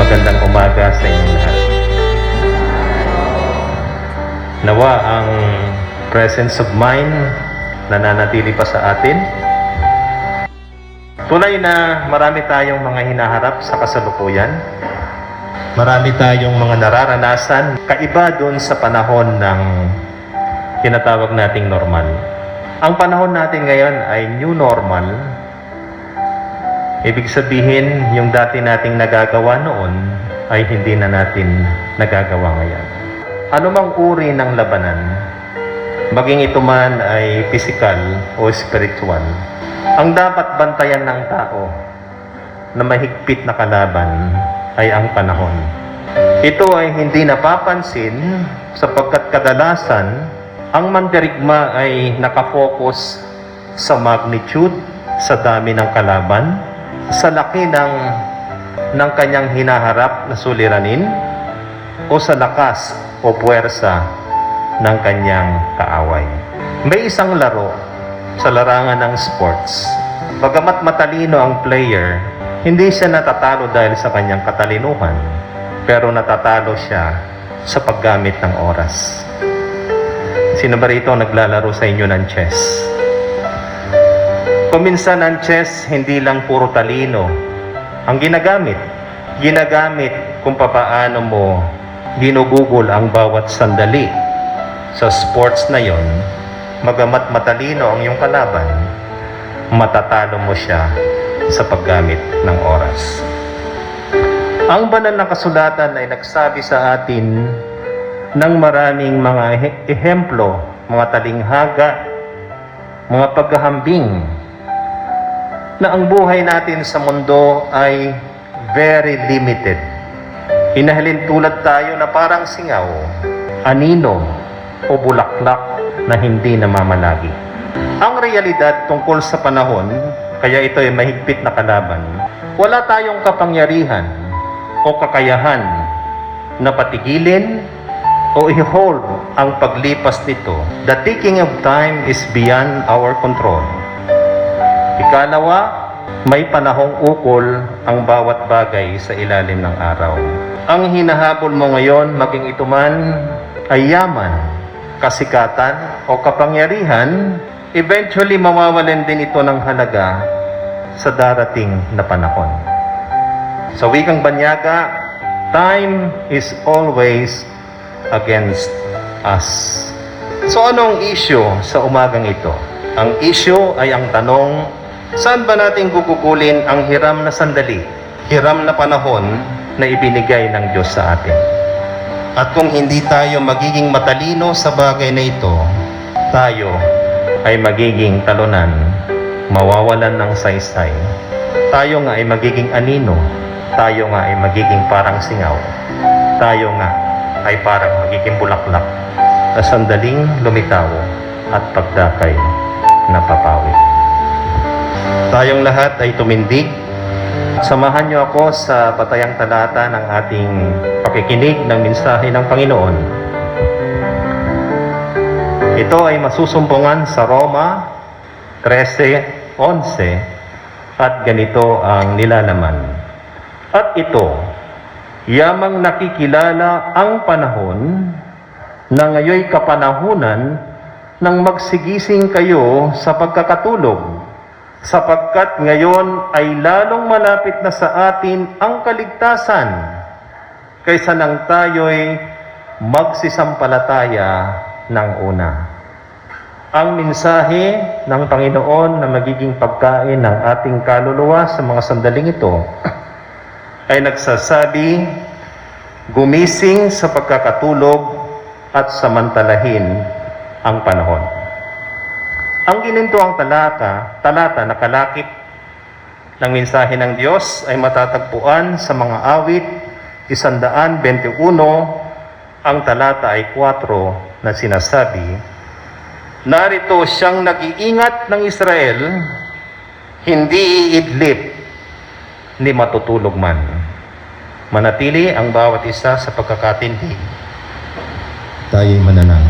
Magandang umaga sa inyong lahat. Nawa ang presence of mind nananatili pa sa atin. Tunay na marami tayong mga hinaharap sa kasalukuyan. Marami tayong mga nararanasan kaiba doon sa panahon ng tinatawag nating normal. Ang panahon natin ngayon ay new normal. Ibig sabihin, yung dati nating nagagawa noon ay hindi na natin nagagawa ngayon. Ano mang uri ng labanan, maging ito man ay physical o spiritual, ang dapat bantayan ng tao na mahigpit na kalaban ay ang panahon. Ito ay hindi napapansin sapagkat kadalasan ang mandirigma ay nakafocus sa magnitude, sa dami ng kalaban, sa laki ng kanyang hinaharap na suliranin, o sa lakas o puwersa ng kanyang kaaway. May isang laro sa larangan ng sports. Bagamat matalino ang player, hindi siya natatalo dahil sa kanyang katalinuhan, pero natatalo siya sa paggamit ng oras. Sino ba rito naglalaro sa inyo ng chess? Kuminsan ang chess, hindi lang puro talino ang ginagamit. Ginagamit kung papaano mo ginugugol ang bawat sandali. Sa sports na yon, magamat matalino ang iyong kalaban, matatalo mo siya sa paggamit ng oras. Ang banal na kasulatan ay nagsabi sa atin ng maraming mga ehemplo, mga talinghaga, mga paghahambing, na ang buhay natin sa mundo ay very limited. Inahalin tulad tayo na parang singaw, anino o bulaklak na hindi namamalagi. Ang realidad tungkol sa panahon, kaya ito ay mahigpit na kalaban, wala tayong kapangyarihan o kakayahan na patigilin o i-hold ang paglipas nito. The ticking of time is beyond our control. Ikalawa, may panahong ukol ang bawat bagay sa ilalim ng araw. Ang hinahabol mo ngayon, maging ito man ay yaman, kasikatan o kapangyarihan, eventually mawawalan din ito ng halaga sa darating na panahon. Sa wikang Banyaga, time is always against us. So anong issue sa umagang ito? Ang issue ay ang tanong, saan ba natin gugugulin ang hiram na sandali, hiram na panahon na ibinigay ng Diyos sa atin? At kung hindi tayo magiging matalino sa bagay na ito, tayo ay magiging talunan, mawawalan ng saysay. Tayo nga ay magiging anino, tayo nga ay magiging parang singaw, tayo nga ay parang magiging bulaklak na sandaling lumitaw at pagdakay na papawi. Tayong lahat ay tumindig. Samahan niyo ako sa batayang talata ng ating pakikinig ng mensahe ng Panginoon. Ito ay masusumpungan sa Roma 13:11 at ganito ang nilalaman. At ito, yamang nakikilala ang panahon na ngayoy kapanahunan nang magsigising kayo sa pagkakatulog, sapagkat ngayon ay lalong malapit na sa atin ang kaligtasan kaysa nang tayo'y magsisampalataya ng una. Ang mensahe ng Panginoon na magiging pagkain ng ating kaluluwa sa mga sandaling ito ay nagsasabi, gumising sa pagkakatulog at samantalahin ang panahon. Ang ginintuang talata na kalakip ng mensahe ng Diyos ay matatagpuan sa mga awit 121. Ang talata ay 4 na sinasabi, narito siyang nag-iingat ng Israel, hindi iidlip ni matutulog man. Manatili ang bawat isa sa pagkakatindig. Tayo'y mananang.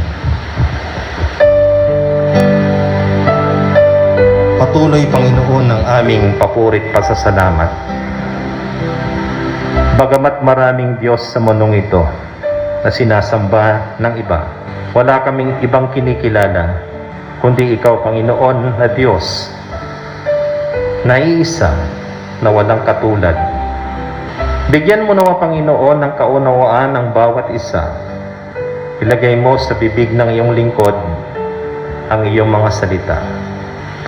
Patuloy, Panginoon, ang aming papurit pasasalamat. Bagamat maraming Diyos sa mundong ito na sinasamba ng iba, wala kaming ibang kinikilala kundi Ikaw, Panginoon na Diyos, na iisa, na walang katulad. Bigyan mo nawa, Panginoon, ng kaunawaan ng bawat isa. Ilagay mo sa bibig ng iyong lingkod ang iyong mga salita.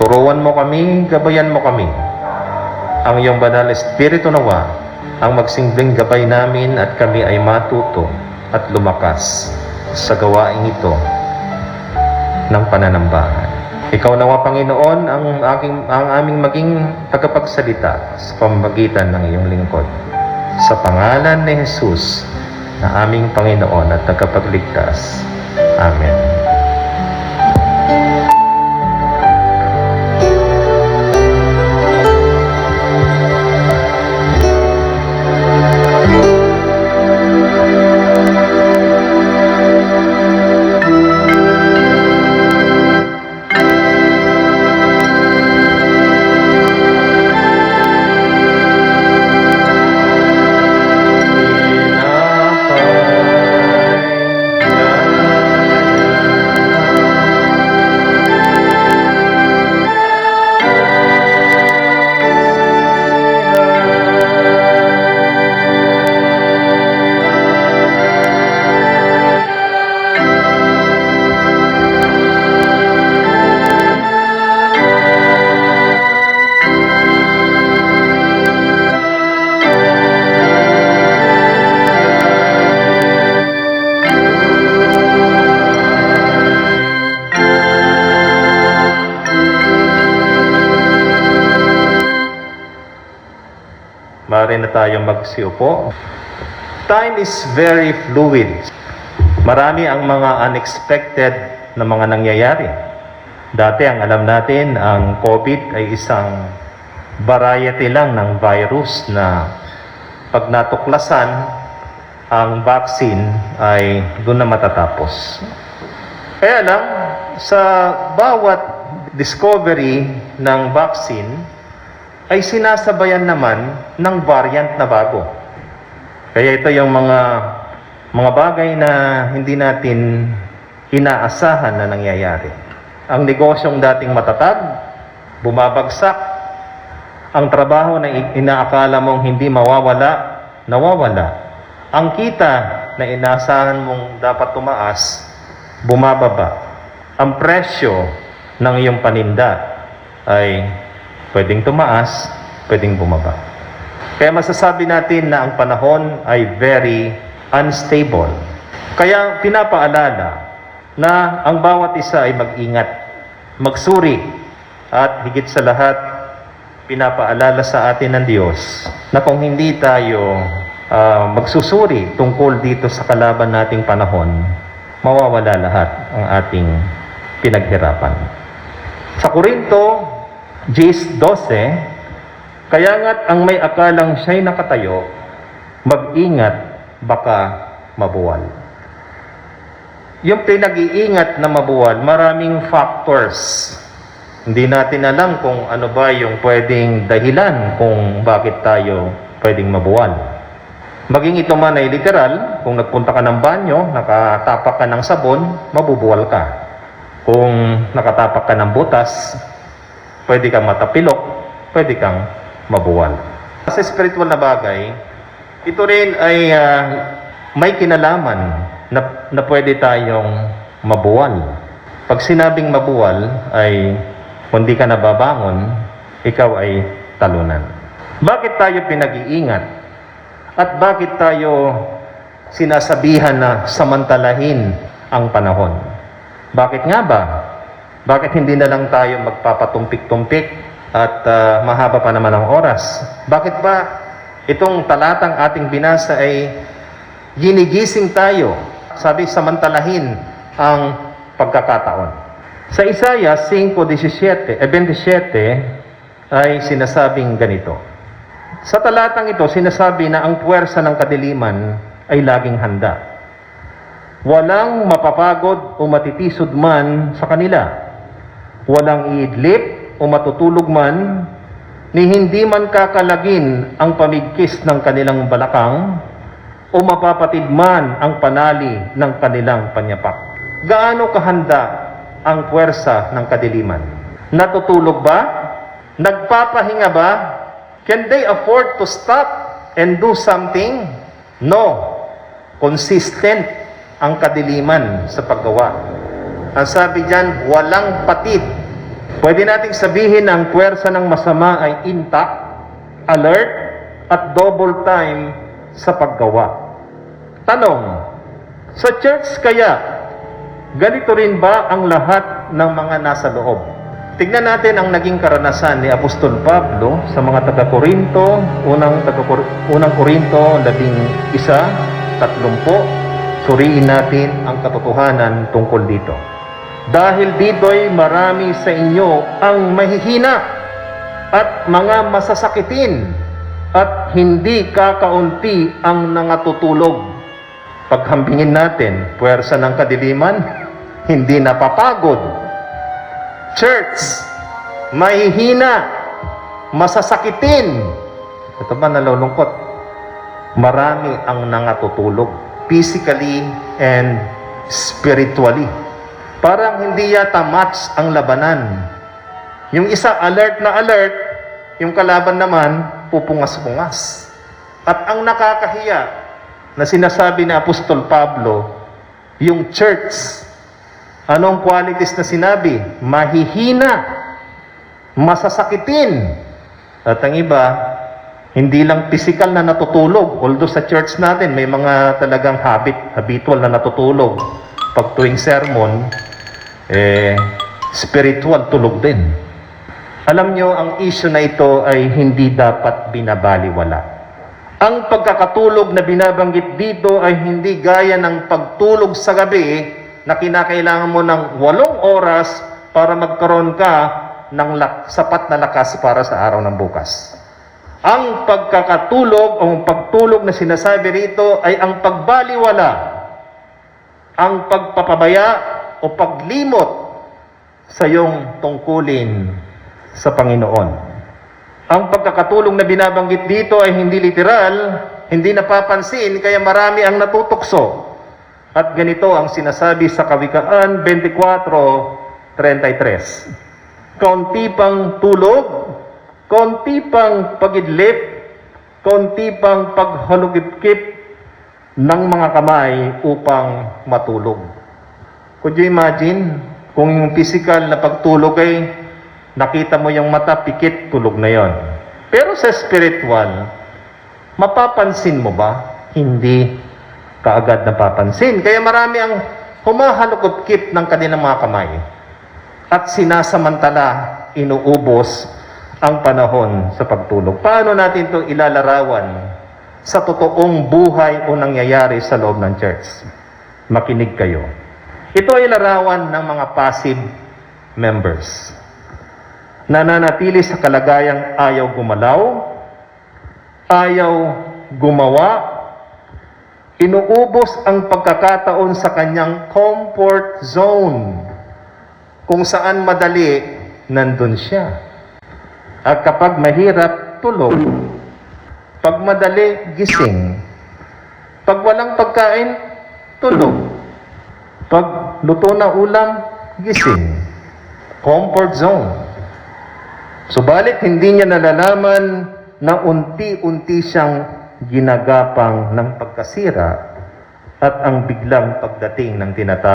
Turuan mo kami, gabayan mo kami. Ang iyong banal Espiritu nawa ang magsilbing gabay namin at kami ay matuto at lumakas sa gawaing ito ng pananambahan. Ikaw nawa, Panginoon, ang aming maging tagapagsalita sa pamamagitan ng iyong lingkod. Sa pangalan ni Jesus na aming Panginoon at tagapagligtas. Amen. Maaari na tayong magsiupo. Time is very fluid. Marami ang mga unexpected na mga nangyayari. Dati ang alam natin, ang COVID ay isang variety lang ng virus na pag natuklasan, ang vaccine ay doon na matatapos. Kaya lang, sa bawat discovery ng vaccine, ay sinasabayan naman ng variant na bago. Kaya ito yung mga bagay na hindi natin inaasahan na nangyayari. Ang negosyong dating matatag, bumabagsak. Ang trabaho na inaakala mong hindi mawawala, nawawala. Ang kita na inaasahan mong dapat tumaas, bumababa. Ang presyo ng iyong paninda ay pwedeng tumaas, pwedeng bumaba. Kaya masasabi natin na ang panahon ay very unstable. Kaya pinapaalala na ang bawat isa ay mag-ingat, magsuri, at higit sa lahat, pinapaalala sa atin ng Diyos na kung hindi tayo magsusuri tungkol dito sa kalaban nating panahon, mawawala lahat ang ating pinaghirapan. Sa Korinto 10:12, kaya nga't ang may akalang siya'y nakatayo, mag-ingat, baka mabuwal. Yung pinag-iingat na mabuwal, maraming factors. Hindi natin alam kung ano ba yung pwedeng dahilan kung bakit tayo pwedeng mabuwal. Maging ito man ay literal, kung nagpunta ka ng banyo, nakatapak ka ng sabon, mabubuwal ka. Kung nakatapak ka ng butas, pwede kang matapilok, pwede kang mabuwal. Sa spiritual na bagay, ito rin ay may kinalaman na pwede tayong mabuwal. Pag sinabing mabuwal ay kung di ka nababangon, ikaw ay talunan. Bakit tayo pinag-iingat? At bakit tayo sinasabihan na samantalahin ang panahon? Bakit nga ba? Bakit hindi na lang tayo magpapatumpik-tumpik at mahaba pa naman ang oras? Bakit ba itong talatang ating binasa ay ginigising tayo? Sabi, samantalahin ang pagkakataon. Sa Isaiah 5:27 ay sinasabing ganito. Sa talatang ito, sinasabi na ang puwersa ng kadiliman ay laging handa. Walang mapapagod o matitisod man sa kanila. Walang iidlip o matutulog man ni hindi man kakalagin ang pamigkis ng kanilang balakang o mapapatid man ang panali ng kanilang panyapak. Gaano kahanda ang puwersa ng kadiliman? Natutulog ba? Nagpapahinga ba? Can they afford to stop and do something? No. Consistent ang kadiliman sa paggawa. Ang sabi diyan, walang patid. Pwede nating sabihin na ang puwersa ng masama ay intact, alert, at double time sa paggawa. Tanong, sa church kaya, ganito rin ba ang lahat ng mga nasa loob? Tignan natin ang naging karanasan ni Apostol Pablo sa mga taga-Korinto, unang Korinto 11:30. Suriin natin ang katotohanan tungkol dito. Dahil dito'y marami sa inyo ang mahihina at mga masasakitin at hindi kakaunti ang nangatutulog. Paghambingin natin, puwersa ng kadiliman, hindi napapagod. Church, mahihina, masasakitin. Ito ba nalulungkot? Marami ang nangatutulog, physically and spiritually. Parang hindi yata match ang labanan. Yung isa alert na alert, yung kalaban naman pupungas-pungas. At ang nakakahiya na sinasabi ni Apostol Pablo, yung church, anong qualities na sinabi? Mahihina, masasakitin. At ang iba, hindi lang physical na natutulog. Although sa church natin, may mga talagang habitual na natutulog. Pag tuwing sermon, spiritual tulog din. Alam nyo, ang issue na ito ay hindi dapat binabaliwala. Ang pagkakatulog na binabanggit dito ay hindi gaya ng pagtulog sa gabi na kinakailangan mo ng 8 oras para magkaroon ka ng sapat na lakas para sa araw ng bukas. Ang pagkakatulog o pagtulog na sinasabi rito ay ang pagbaliwala, ang pagpapabaya o paglimot sa iyong tungkulin sa Panginoon. Ang pagkakatulog na binabanggit dito ay hindi literal, hindi napapansin, kaya marami ang natutukso. At ganito ang sinasabi sa Kawikaan 24:33. Kaunti pang tulog, kaunti pang pagidlip, kaunti pang paghalugip-kip ng mga kamay upang matulog. Could you imagine kung yung physical na pagtulog ay nakita mo yung mata, pikit, tulog na yon. Pero sa spiritual, mapapansin mo ba? Hindi kaagad napapansin. Kaya marami ang humahalukot-kip ng kanilang mga kamay at sinasamantala inuubos ang panahon sa pagtulog. Paano natin ito ilalarawan sa totoong buhay o nangyayari sa loob ng church? Makinig kayo. Ito ay larawan ng mga passive members. Nananatili sa kalagayang ayaw gumalaw, ayaw gumawa, inuubos ang pagkakataon sa kanyang comfort zone. Kung saan madali, nandun siya. At kapag mahirap, tulog. Pag madali, gising. Pag walang pagkain, tulog. Pag luto na ulam, gising. Comfort zone. Subalit, hindi niya nalalaman na unti-unti siyang ginagapang ng pagkasira at ang biglang pagdating ng tinatawag